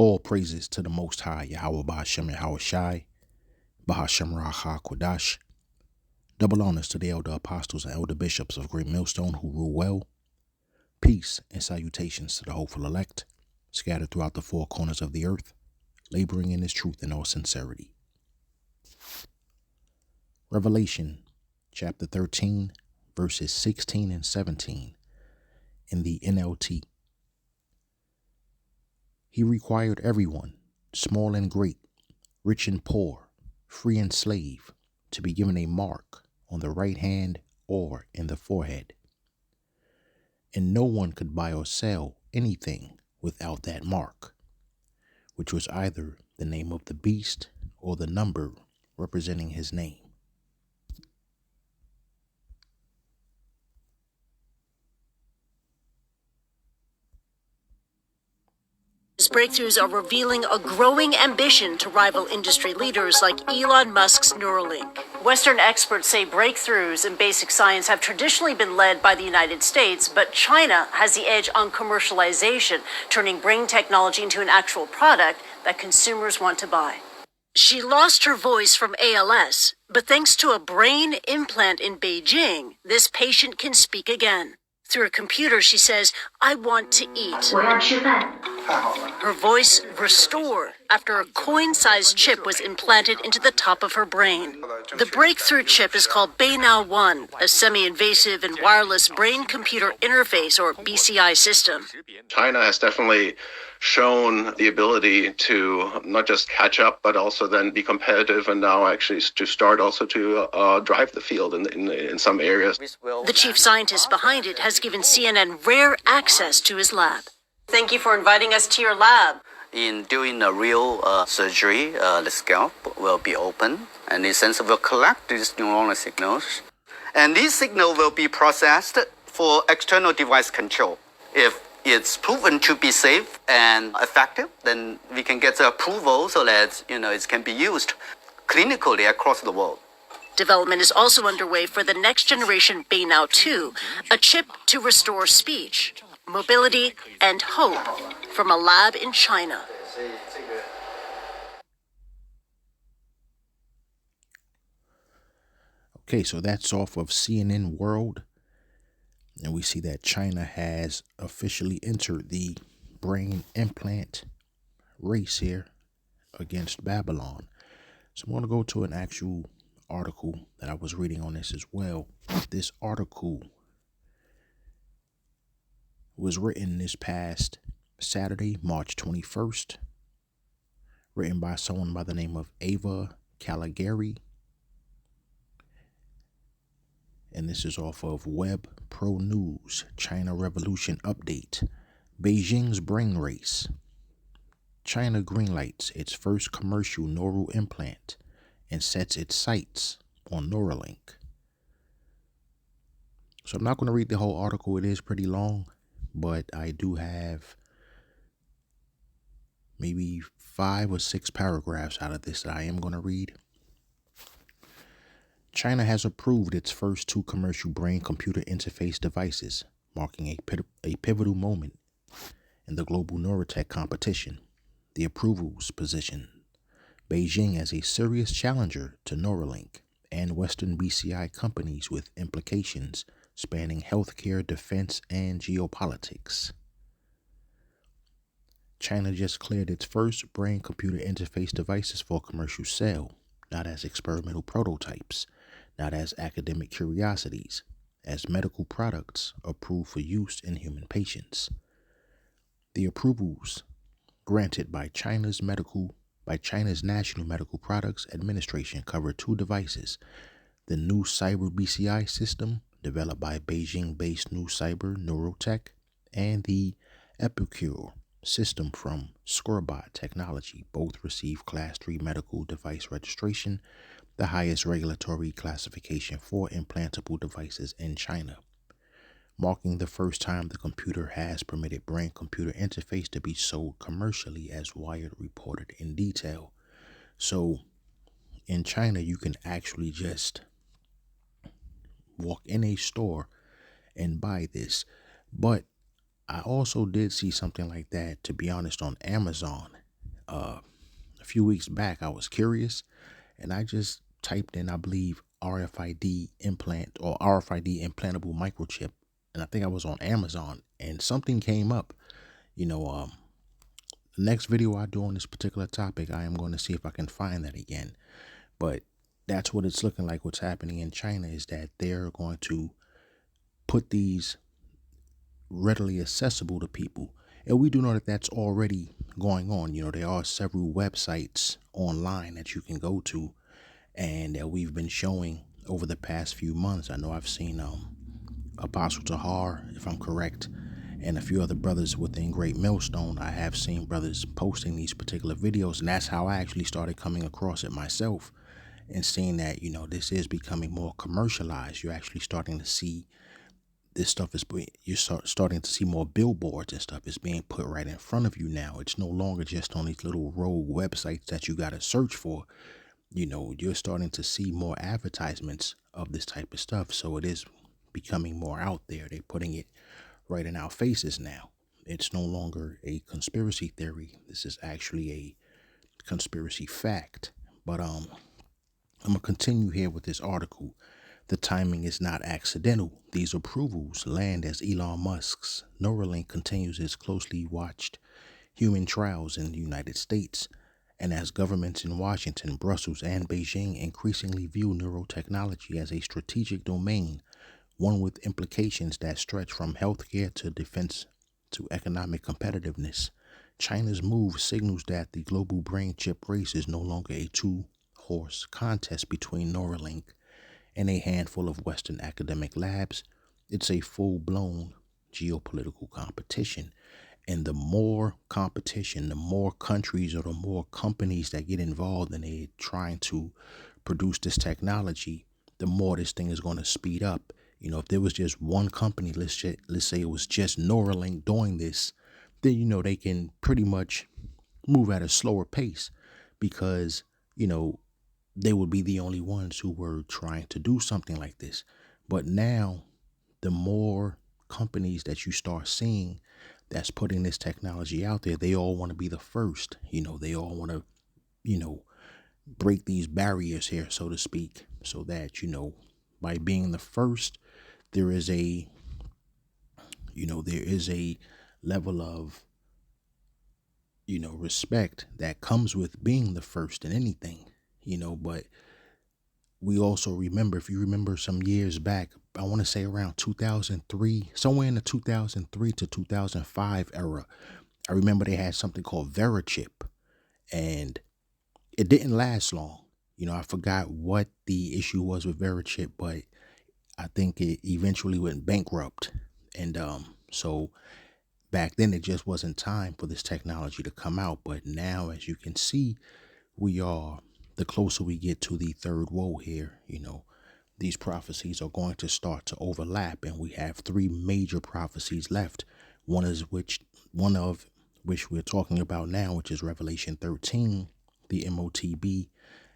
All praises to the Most High, Yahweh Ba'ashem Yahweh Shai, Ba'ashem Raha Kodash. Double honors to the elder apostles and elder bishops of Great Millstone who rule well. Peace and salutations to the hopeful elect, scattered throughout the four corners of the earth, laboring in His truth in all sincerity. Revelation chapter 13, verses 16 and 17 in the NLT. He required everyone, small and great, rich and poor, free and slave, to be given a mark on the right hand or in the forehead. And no one could buy or sell anything without that mark, which was either the name of the beast or the number representing his name. His breakthroughs are revealing a growing ambition to rival industry leaders like Elon Musk's Neuralink. Western experts say breakthroughs in basic science have traditionally been led by the United States, but China has the edge on commercialization, turning brain technology into an actual product that consumers want to buy. She lost her voice from ALS, but thanks to a brain implant in Beijing, this patient can speak again. Through a computer, she says, "I want to eat." 我要吃饭。 Her voice restored after a coin-sized chip was implanted into the top of her brain. The breakthrough chip is called Beina 1, a semi-invasive and wireless brain-computer interface, or BCI system. China has definitely shown the ability to not just catch up, but also then be competitive, and now actually to start also to drive the field in some areas. The chief scientist behind it has given CNN rare access to his lab. Thank you for inviting us to your lab. In doing a real surgery, the scalp will be open, and the sensor will collect these neuronal signals. And these signals will be processed for external device control. If it's proven to be safe and effective, then we can get the approval so that it can be used clinically across the world. Development is also underway for the next generation Beina 2, a chip to restore speech, mobility, and hope from a lab in China. Okay, so that's off of CNN World. And we see that China has officially entered the brain implant race here against Babylon. So I'm going to go to an actual article that I was reading on this as well. This article was written this past Saturday, March 21st, written by someone by the name of Ava Caligari. And this is off of Web Pro News, China Revolution Update, Beijing's brain race. China greenlights its first commercial neural implant and sets its sights on Neuralink. So I'm not going to read the whole article. It is pretty long, but I do have maybe 5 or 6 paragraphs out of this that I am going to read. China has approved its first 2 commercial brain-computer interface devices, marking a pivotal moment in the global neurotech competition. The approvals position Beijing as a serious challenger to Neuralink and Western BCI companies with implications spanning healthcare, defense, and geopolitics. China just cleared its first brain-computer interface devices for commercial sale, not as experimental prototypes, not as academic curiosities, as medical products approved for use in human patients. The approvals granted by China's National Medical Products Administration cover 2 devices: the new Cyber BCI system, developed by Beijing-based New Cyber Neurotech, and the Epicure system from Scorebot Technology. Both receive Class 3 medical device registration, the highest regulatory classification for implantable devices in China, marking the first time the computer has permitted brain-computer interface to be sold commercially, as Wired reported in detail. So in China, you can actually just walk in a store and buy this. But I also did see something like that, to be honest, on Amazon. a few weeks back, I was curious, and I just typed in, I believe, RFID implant or RFID implantable microchip, and I think I was on Amazon, and something came up. You know, the next video I do on this particular topic, I am going to see if I can find that again. But that's what it's looking like. What's happening in China is that they're going to put these readily accessible to people. And we do know that that's already going on. You know, there are several websites online that you can go to and that we've been showing over the past few months. I know I've seen Apostle Tahar, if I'm correct, and a few other brothers within Great Millstone. I have seen brothers posting these particular videos, and that's how I actually started coming across it myself and seeing that, you know, this is becoming more commercialized. You're actually starting to see this stuff you're starting to see more billboards and stuff is being put right in front of you now. It's no longer just on these little rogue websites that you got to search for. You know, you're starting to see more advertisements of this type of stuff. So it is becoming more out there. They're putting it right in our faces now. It's no longer a conspiracy theory. This is actually a conspiracy fact. But I'm gonna continue here with this article. The timing is not accidental. These approvals land as Elon Musk's Neuralink continues its closely watched human trials in the United States, and as governments in Washington, Brussels, and Beijing increasingly view neurotechnology as a strategic domain, one with implications that stretch from healthcare to defense to economic competitiveness. China's move signals that the global brain chip race is no longer a two-horse contest between Neuralink and a handful of Western academic labs. It's a full-blown geopolitical competition. And the more competition, the more countries or the more companies that get involved and they're trying to produce this technology, the more this thing is going to speed up. You know, if there was just one company, let's say it was just Neuralink doing this, then, you know, they can pretty much move at a slower pace because, you know, they would be the only ones who were trying to do something like this. But now, the more companies that you start seeing that's putting this technology out there, they all want to be the first. You know, they all want to, you know, break these barriers here, so to speak, so that, you know, by being the first, there is a level of, you know, respect that comes with being the first in anything, you know. But we also remember, if you remember some years back, I want to say around 2003, somewhere in the 2003 to 2005 era, I remember they had something called VeriChip, and it didn't last long. You know, I forgot what the issue was with VeriChip, but I think it eventually went bankrupt. And so back then it just wasn't time for this technology to come out. But now, as you can see, the closer we get to the third woe here, you know, these prophecies are going to start to overlap, and we have three major prophecies left. One of which we're talking about now, which is Revelation 13, the MOTB,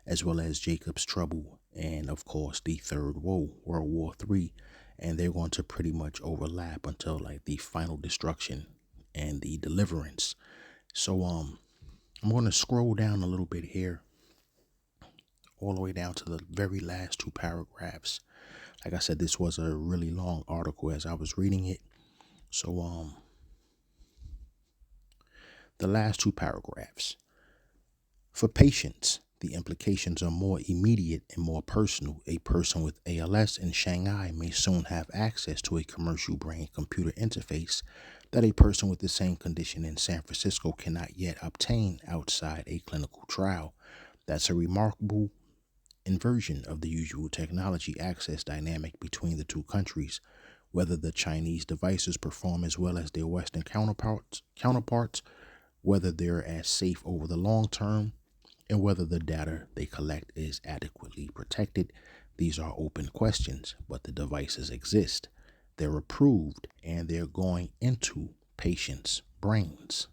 as well as Jacob's trouble, and of course the third woe, World War III. And they're going to pretty much overlap until like the final destruction and the deliverance. So I'm going to scroll down a little bit here, all the way down to the very last two paragraphs. Like I said, this was a really long article as I was reading it. So the last two paragraphs. For patients, the implications are more immediate and more personal. A person with ALS in Shanghai may soon have access to a commercial brain-computer interface that a person with the same condition in San Francisco cannot yet obtain outside a clinical trial. That's a remarkable inversion of the usual technology access dynamic between the two countries. Whether the Chinese devices perform as well as their Western counterparts, whether they're as safe over the long term, and whether the data they collect is adequately protected, these are open questions, but the devices exist. They're approved, and they're going into patients' brains.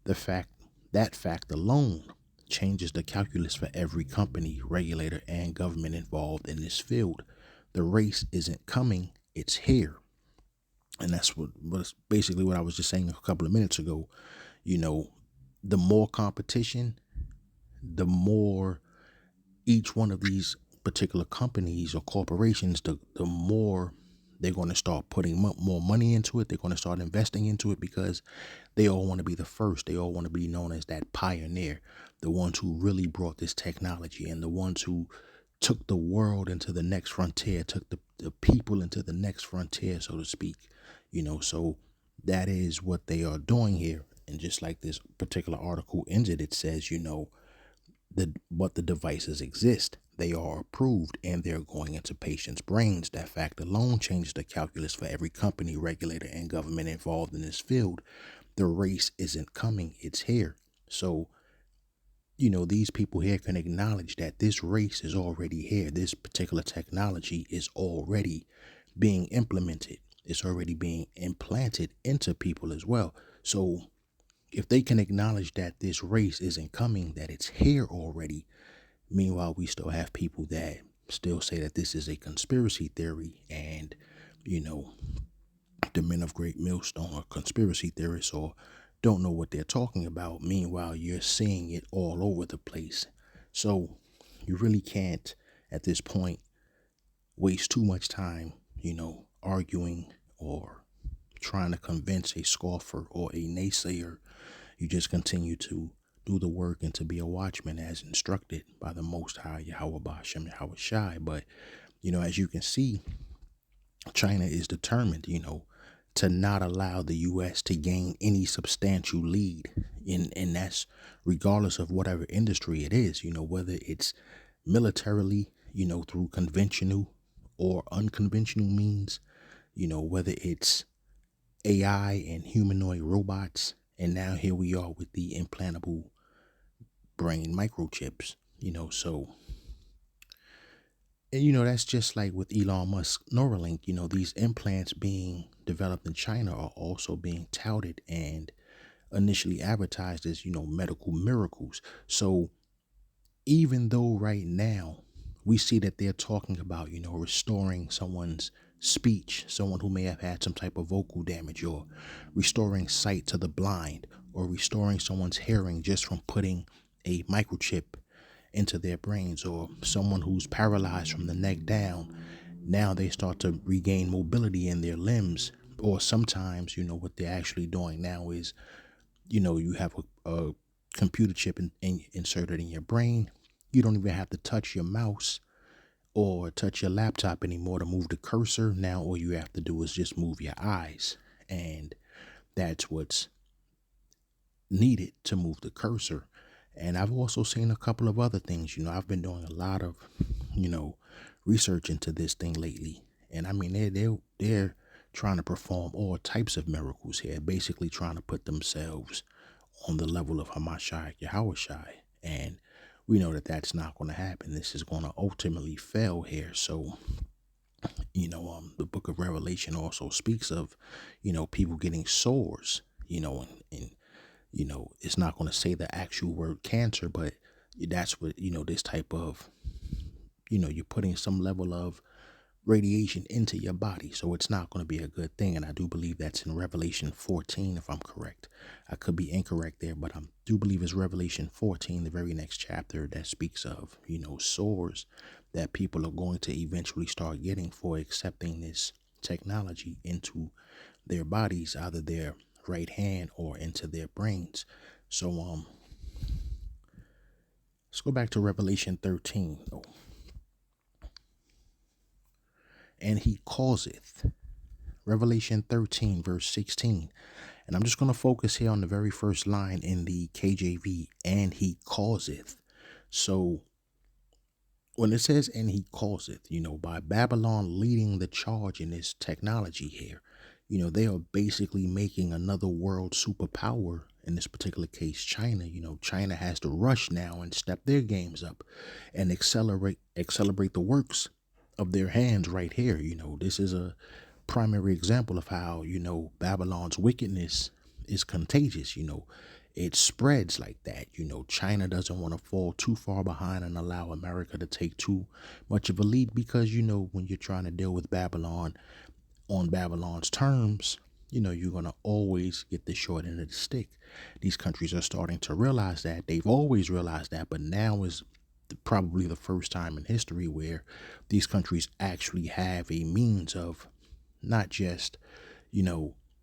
That fact alone changes the calculus for every company, regulator, and government involved in this field. The race isn't coming, it's here. And that's basically what I was just saying a couple of minutes ago. You know, the more competition, the more each one of these particular companies or corporations, the more they're going to start putting more money into it. They're going to start investing into it because they all want to be the first. They all want to be known as that pioneer, the ones who really brought this technology and the ones who took the world into the next frontier, took the people into the next frontier, so to speak. So that is what they are doing here. And just like this particular article ends it says, but the devices exist. They are approved and they're going into patients' brains. That fact alone changes the calculus for every company, regulator, and government involved in this field. The race isn't coming, it's here. So, these people here can acknowledge that this race is already here. This particular technology is already being implemented. It's already being implanted into people as well. So if they can acknowledge that this race isn't coming, that it's here already, meanwhile, we still have people that still say that this is a conspiracy theory and, the men of great millstone are conspiracy theorists or don't know what they're talking about. Meanwhile, you're seeing it all over the place. So you really can't, at this point, waste too much time, arguing or trying to convince a scoffer or a naysayer. You just continue to do the work and to be a watchman as instructed by the Most High, Yahweh Bashem, Yahweh Shai. But, as you can see, China is determined, to not allow the U.S. to gain any substantial lead. And that's regardless of whatever industry it is, whether it's militarily, through conventional or unconventional means, whether it's AI and humanoid robots. And now here we are with the implantable brain microchips, so. And, that's just like with Elon Musk Neuralink, these implants being developed in China are also being touted and initially advertised as, medical miracles. So even though right now we see that they're talking about, restoring someone's speech, someone who may have had some type of vocal damage, or restoring sight to the blind, or restoring someone's hearing just from putting a microchip into their brains, or someone who's paralyzed from the neck down, now they start to regain mobility in their limbs. Or sometimes, what they're actually doing now is, you have a computer chip inserted in your brain. You don't even have to touch your mouse or touch your laptop anymore to move the cursor. Now all you have to do is just move your eyes, and that's what's needed to move the cursor. And I've also seen a couple of other things. I've been doing a lot of, research into this thing lately. And I mean, they're trying to perform all types of miracles here, basically trying to put themselves on the level of Hamashiach Yahushai. And we know that that's not going to happen. This is going to ultimately fail here. So, the book of Revelation also speaks of, people getting sores, and it's not going to say the actual word cancer, but that's what, this type of, you're putting some level of radiation into your body. So it's not going to be a good thing. And I do believe that's in Revelation 14, if I'm correct. I could be incorrect there, but I do believe it's Revelation 14, the very next chapter, that speaks of, sores that people are going to eventually start getting for accepting this technology into their bodies, either their right hand or into their brains. So let's go back to Revelation 13. And he causeth. Revelation 13 verse 16. And I'm just going to focus here on the very first line in the KJV, and he causeth. So when it says and he causeth, by Babylon leading the charge in this technology here, they are basically making another world superpower. In this particular case, China. China has to rush now and step their games up and accelerate the works of their hands right here. This is a primary example of how, Babylon's wickedness is contagious. It spreads like that. China doesn't want to fall too far behind and allow America to take too much of a lead, because, when you're trying to deal with Babylon on Babylon's terms, you're going to always get the short end of the stick. These countries are starting to realize that. They've always realized that, but now is probably the first time in history where these countries actually have a means of not just,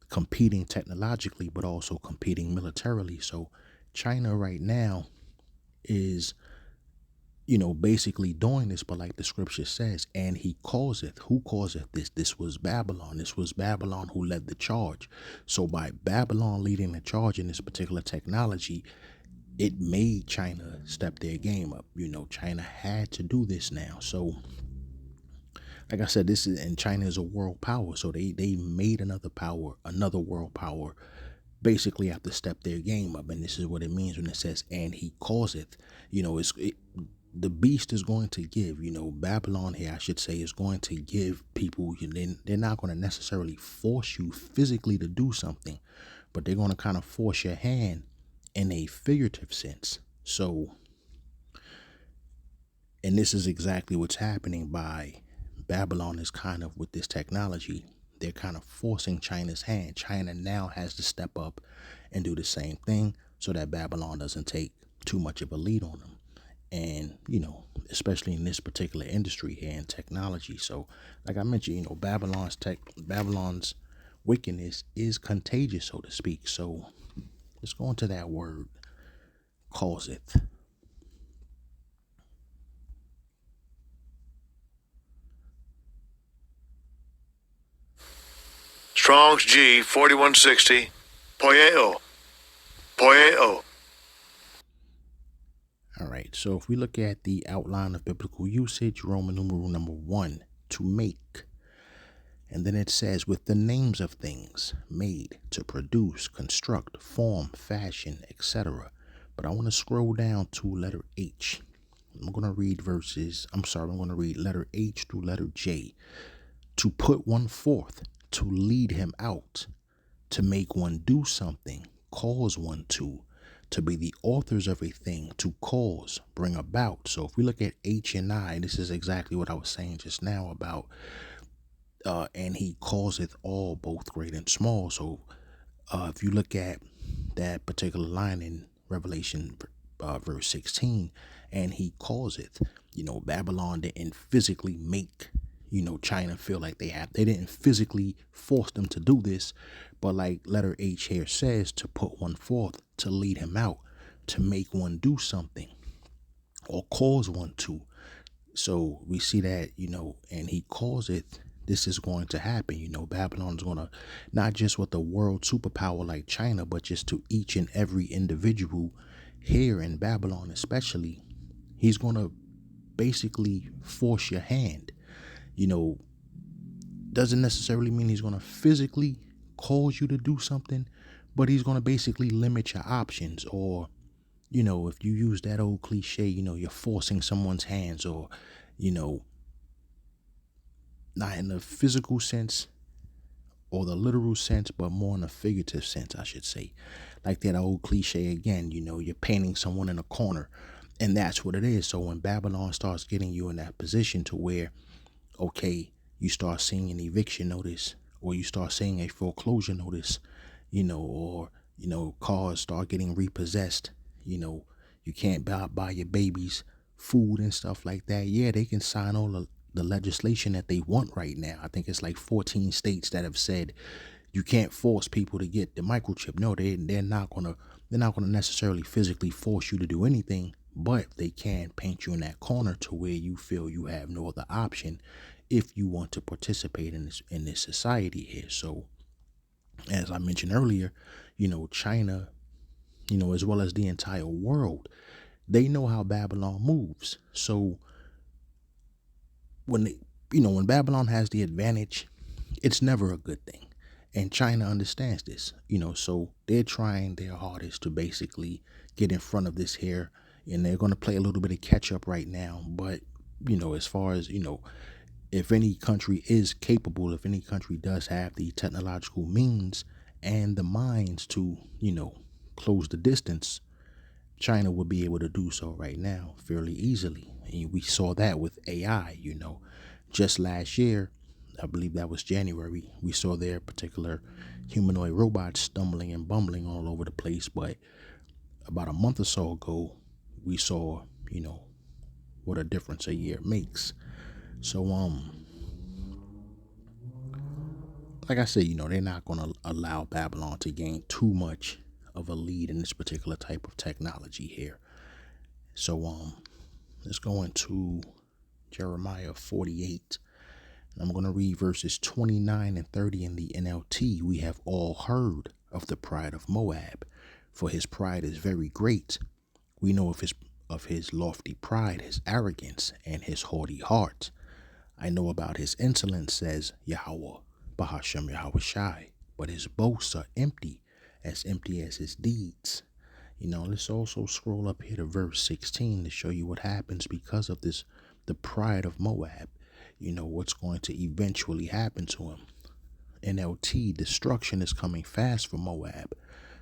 competing technologically, but also competing militarily. So China right now is, basically doing this, but like the scripture says, and he causeth. Who causeth this? This was Babylon. This was Babylon who led the charge. So by Babylon leading the charge in this particular technology, it made China step their game up. China had to do this now. So like I said, and China is a world power. So they made another world power, basically have to step their game up. And this is what it means when it says, and he causeth. The beast is going to give, Babylon here, I should say, is going to give people, they're not going to necessarily force you physically to do something, but they're going to kind of force your hand in a figurative sense. So, and this is exactly what's happening by Babylon is kind of with this technology. They're kind of forcing China's hand. China now has to step up and do the same thing so that Babylon doesn't take too much of a lead on them. And, especially in this particular industry here in technology. So, like I mentioned, Babylon's wickedness is contagious, so to speak. So let's go into that word, causeth. Strong's G 4160, poieo. Poieo. All right, so if we look at the outline of biblical usage, Roman numeral number 1, to make. And then it says, with the names of things, made, to produce, construct, form, fashion, etc. But I want to scroll down to letter H. I'm going to read letter H through letter J. To put one forth, to lead him out, to make one do something, cause one to be the authors of a thing, to cause, bring about. So if we look at H and I, this is exactly what I was saying just now about, and he causeth all, both great and small. So if you look at that particular line in Revelation verse 16, and he causeth, Babylon didn't physically make, China feel like they didn't physically force them to do this, but like letter H here says, to put one forth, to lead him out, to make one do something, or cause one to. So we see that, and he causeth, this is going to happen. Babylon is going to, not just with a world superpower like China, but just to each and every individual here in Babylon especially, he's going to basically force your hand. Doesn't necessarily mean he's going to physically cause you to do something, but he's going to basically limit your options. Or, if you use that old cliche, you're forcing someone's hands, or, not in the physical sense or the literal sense, but more in a figurative sense, I should say. Like that old cliche again, you're painting someone in a corner, and that's what it is. So when Babylon starts getting you in that position to where, okay, you start seeing an eviction notice, or you start seeing a foreclosure notice, or, cars start getting repossessed, you can't buy your babies food and stuff like that. Yeah, they can sign all the legislation that they want right now. I think it's like 14 states that have said you can't force people to get the microchip. No, they're not gonna necessarily physically force you to do anything, but they can paint you in that corner to where you feel you have no other option if you want to participate in this society here. So as I mentioned earlier, China, as well as the entire world, they know how Babylon moves. So when when Babylon has the advantage, it's never a good thing. And China understands this, so they're trying their hardest to basically get in front of this here, and they're going to play a little bit of catch up right now. But, as far as, if any country is capable, if any country does have the technological means and the minds to, close the distance, China would be able to do so right now fairly easily. And we saw that with AI, just last year, I believe that was January, we saw their particular humanoid robots stumbling and bumbling all over the place. But about a month or so ago, we saw, what a difference a year makes. So, like I said, they're not going to allow Babylon to gain too much of a lead in this particular type of technology here. So, let's go into Jeremiah 48. I'm going to read verses 29 and 30 in the NLT. We have all heard of the pride of Moab, for his pride is very great. We know of his lofty pride, his arrogance, and his haughty heart. I know about his insolence, says Yahweh, Bahashem Yahweh Shai, but his boasts are empty as his deeds. Let's also scroll up here to verse 16 to show you what happens because of this, the pride of Moab. What's going to eventually happen to him. NLT, destruction is coming fast for Moab.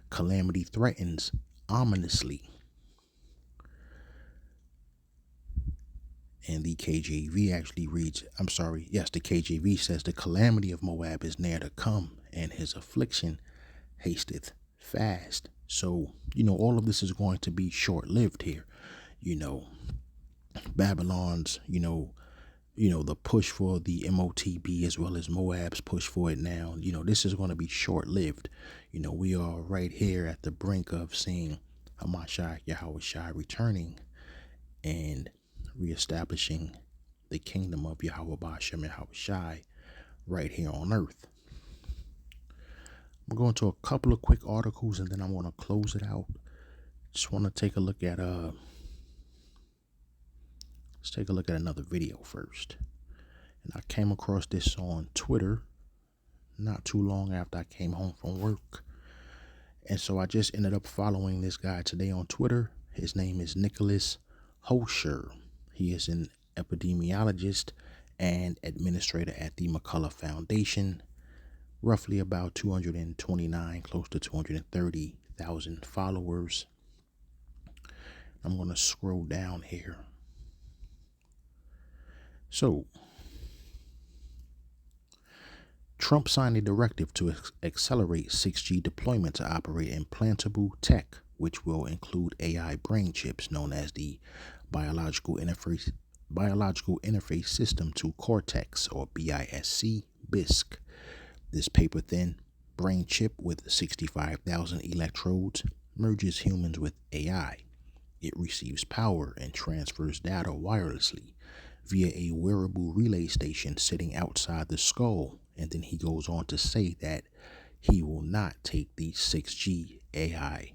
Calamity threatens ominously. And the KJV actually reads, the KJV says, the calamity of Moab is near to come, and his affliction hasteth fast. So, all of this is going to be short-lived here. Babylon's, the push for the MOTB as well as Moab's push for it now, this is going to be short-lived. We are right here at the brink of seeing Hamashiach Yahweh Shai returning and reestablishing the kingdom of Yahweh Ba'ashem Yahweh Shai right here on earth. I'm going to a couple of quick articles and then I'm going to close it out. Just want to take a look at let's take a look at another video first. And I came across this on Twitter not too long after I came home from work. And so I just ended up following this guy today on Twitter. His name is Nicholas Hosher. He is an epidemiologist and administrator at the McCullough Foundation. Roughly about 229, close to 230,000 followers. I'm going to scroll down here. So, Trump signed a directive to accelerate 6G deployment to operate implantable tech, which will include AI brain chips known as the biological interface system to Cortex, or BISC. This paper-thin brain chip with 65,000 electrodes merges humans with AI. It receives power and transfers data wirelessly via a wearable relay station sitting outside the skull. And then he goes on to say that he will not take the 6G AI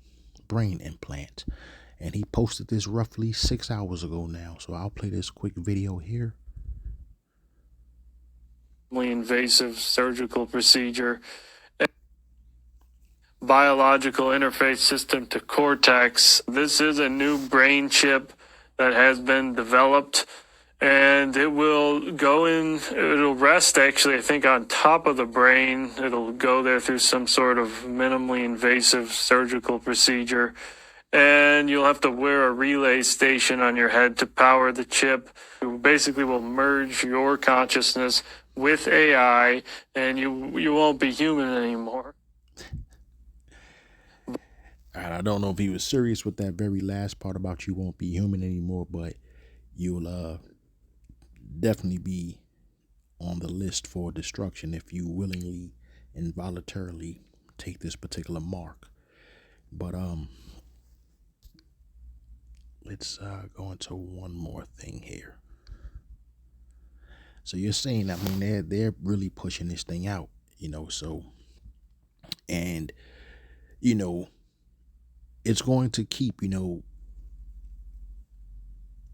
brain implant. And he posted this roughly 6 hours ago now. So I'll play this quick video here. Invasive surgical procedure, biological interface system to Cortex. This is a new brain chip that has been developed, and it will go in, it'll rest actually, I think, on top of the brain. It'll go there through some sort of minimally invasive surgical procedure, and you'll have to wear a relay station on your head to power the chip. It basically will merge your consciousness with AI, and you won't be human anymore. I don't know if he was serious with that very last part about you won't be human anymore, but you'll definitely be on the list for destruction if you willingly and voluntarily take this particular mark. But let's go into one more thing here. So you're saying, I mean, they're really pushing this thing out, so, and, it's going to keep,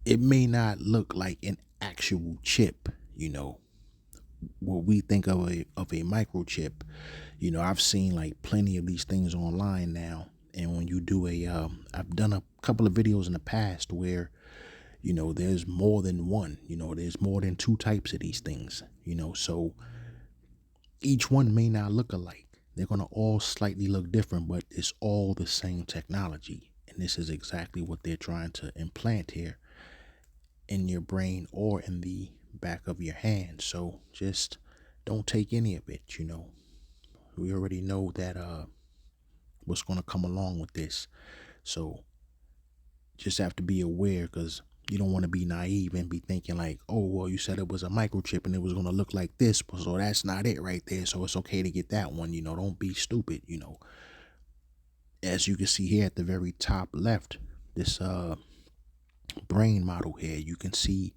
it may not look like an actual chip, what we think of a microchip. I've seen like plenty of these things online now. And when you do I've done a couple of videos in the past where, there's more than one, there's more than two types of these things, so each one may not look alike. They're going to all slightly look different, but it's all the same technology. And this is exactly what they're trying to implant here in your brain or in the back of your hand. So just don't take any of it. We already know that what's going to come along with this. So just have to be aware, because you don't want to be naive and be thinking like, oh, well, you said it was a microchip and it was going to look like this, so that's not it right there, so it's okay to get that one. Don't be stupid. As you can see here at the very top left, this brain model here, you can see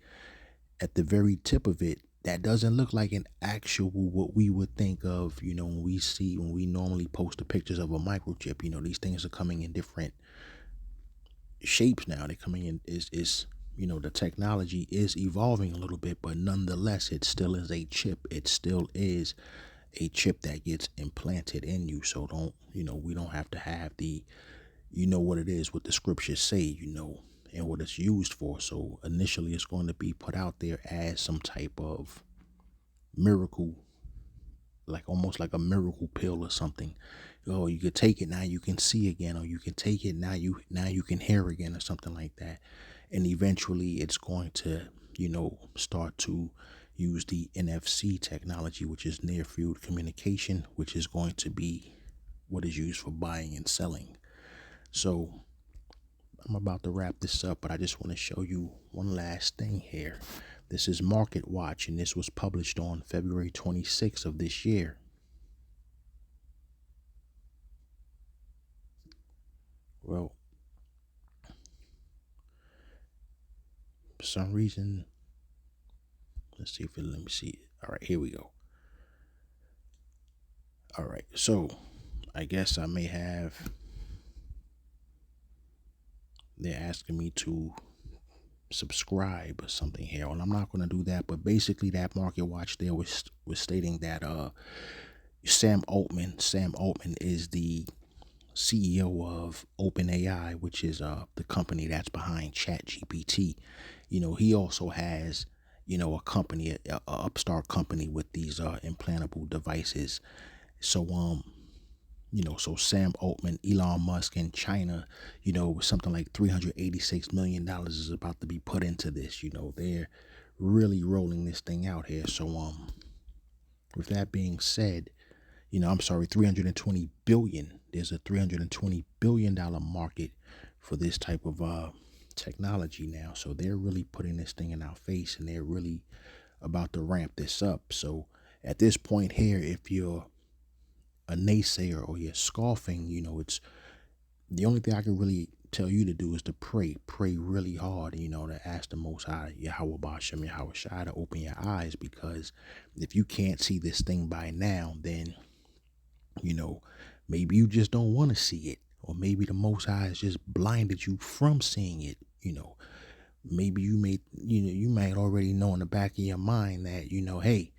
at the very tip of it, that doesn't look like an actual what we would think of, when we normally post the pictures of a microchip. These things are coming in different shapes now. They're coming in is the technology is evolving a little bit, but nonetheless it still is a chip. It still is a chip that gets implanted in you. So we don't have to have the what it is, what the scriptures say, and what it's used for. So initially it's going to be put out there as some type of miracle, like almost like a miracle pill or something. Oh, you could take it, now you can see again, or you can take it, now you can hear again, or something like that. And eventually it's going to start to use the NFC technology, which is near field communication, which is going to be what is used for buying and selling. So I'm about to wrap this up, but I just want to show you one last thing here. This is Market Watch, and this was published on February 26th of this year. Well, for some reason, let me see. All right, here we go. All right, so I guess I may have, they're asking me to subscribe or something here, and I'm not going to do that. But basically, that Market Watch there was stating that Sam Altman is the CEO of OpenAI, which is the company that's behind ChatGPT. He also has a company, a upstart company with these implantable devices. So so Sam Altman, Elon Musk, and China, something like $386 million is about to be put into this. They're really rolling this thing out here. So with that being said, I'm sorry, 320 billion. There's a $320 billion market for this type of technology now. So they're really putting this thing in our face, and they're really about to ramp this up. So at this point here, if you're a naysayer or you're scoffing, it's the only thing I can really tell you to do is to pray really hard, to ask the Most High, Yahweh Bashem, Yahweh Shai, to open your eyes, because if you can't see this thing by now, then maybe you just don't want to see it, or maybe the Most High has just blinded you from seeing it. Maybe you might already know in the back of your mind that hey,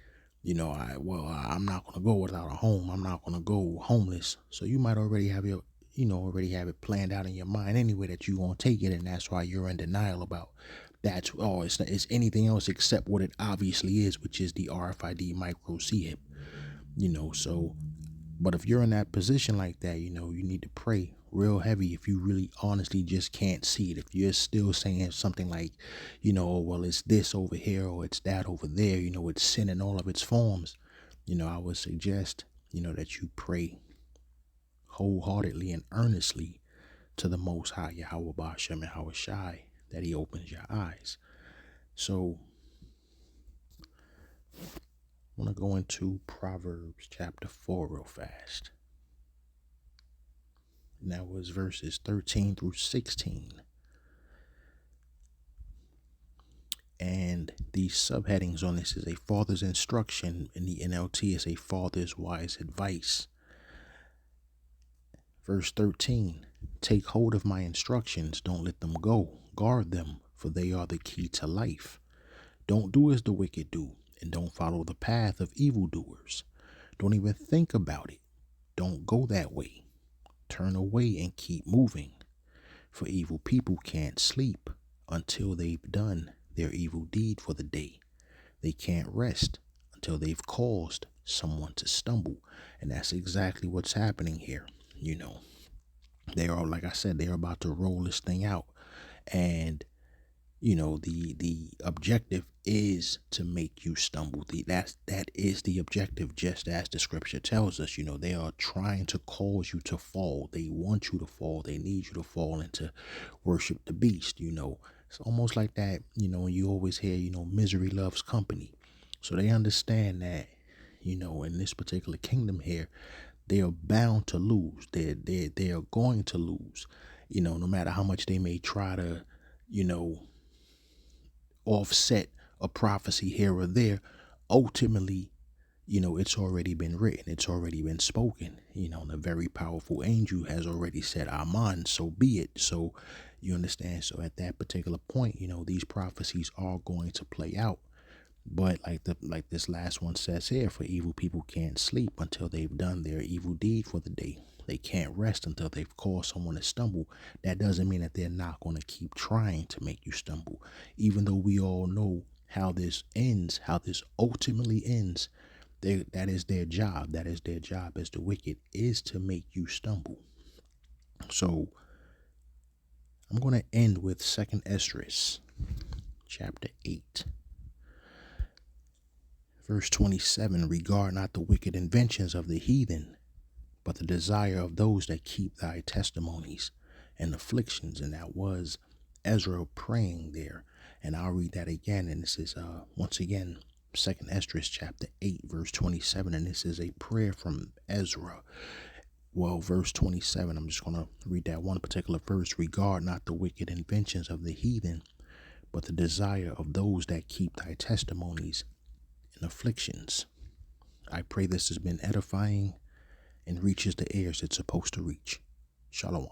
I'm not gonna go without a home. I'm not gonna go homeless. So you might already have it planned out in your mind anyway that you gonna take it, and that's why you're in denial about that. It's anything else except what it obviously is, which is the RFID micro chip. So. But if you're in that position like that, you need to pray real heavy if you really honestly just can't see it. If you're still saying something like, oh, well, it's this over here or it's that over there, it's sin in all of its forms, I would suggest, that you pray wholeheartedly and earnestly to the Most High, Yahweh Bashem, Yahweh Shai, that he opens your eyes. So I want to go into Proverbs chapter 4 real fast. And that was verses 13 through 16. And the subheadings on this is a father's instruction. In the NLT is a father's wise advice. Verse 13, take hold of my instructions, don't let them go. Guard them, for they are the key to life. Don't do as the wicked do, and don't follow the path of evildoers. Don't even think about it. Don't go that way. Turn away and keep moving. For evil people can't sleep until they've done their evil deed for the day. They can't rest until they've caused someone to stumble. And that's exactly what's happening here. They are, like I said, they're about to roll this thing out. And the objective is to make you stumble. That is the objective, just as the scripture tells us. They are trying to cause you to fall. They want you to fall. They need you to fall and to worship the beast. It's almost like that. You always hear, misery loves company. So they understand that, in this particular kingdom here, they are bound to lose. They are going to lose. No matter how much they may try to, offset a prophecy here or there, ultimately, it's already been written. It's already been spoken. The very powerful angel has already said, Amen, so be it. So you understand. So at that particular point, these prophecies are going to play out. But like this last one says here, for evil people can't sleep until they've done their evil deed for the day. They can't rest until they've caused someone to stumble. That doesn't mean that they're not going to keep trying to make you stumble. Even though we all know how this ends, how this ultimately ends, that is their job. That is their job as the wicked, is to make you stumble. So I'm going to end with 2nd Esdras, chapter 8. Verse 27, regard not the wicked inventions of the heathen, but the desire of those that keep thy testimonies and afflictions. And that was Ezra praying there. And I'll read that again. And this is, once again, 2nd Esdras chapter 8, verse 27. And this is a prayer from Ezra. Well, verse 27, I'm just going to read that one particular verse. Regard not the wicked inventions of the heathen, but the desire of those that keep thy testimonies and afflictions. I pray this has been edifying and reaches the ears it's supposed to reach. Shalom.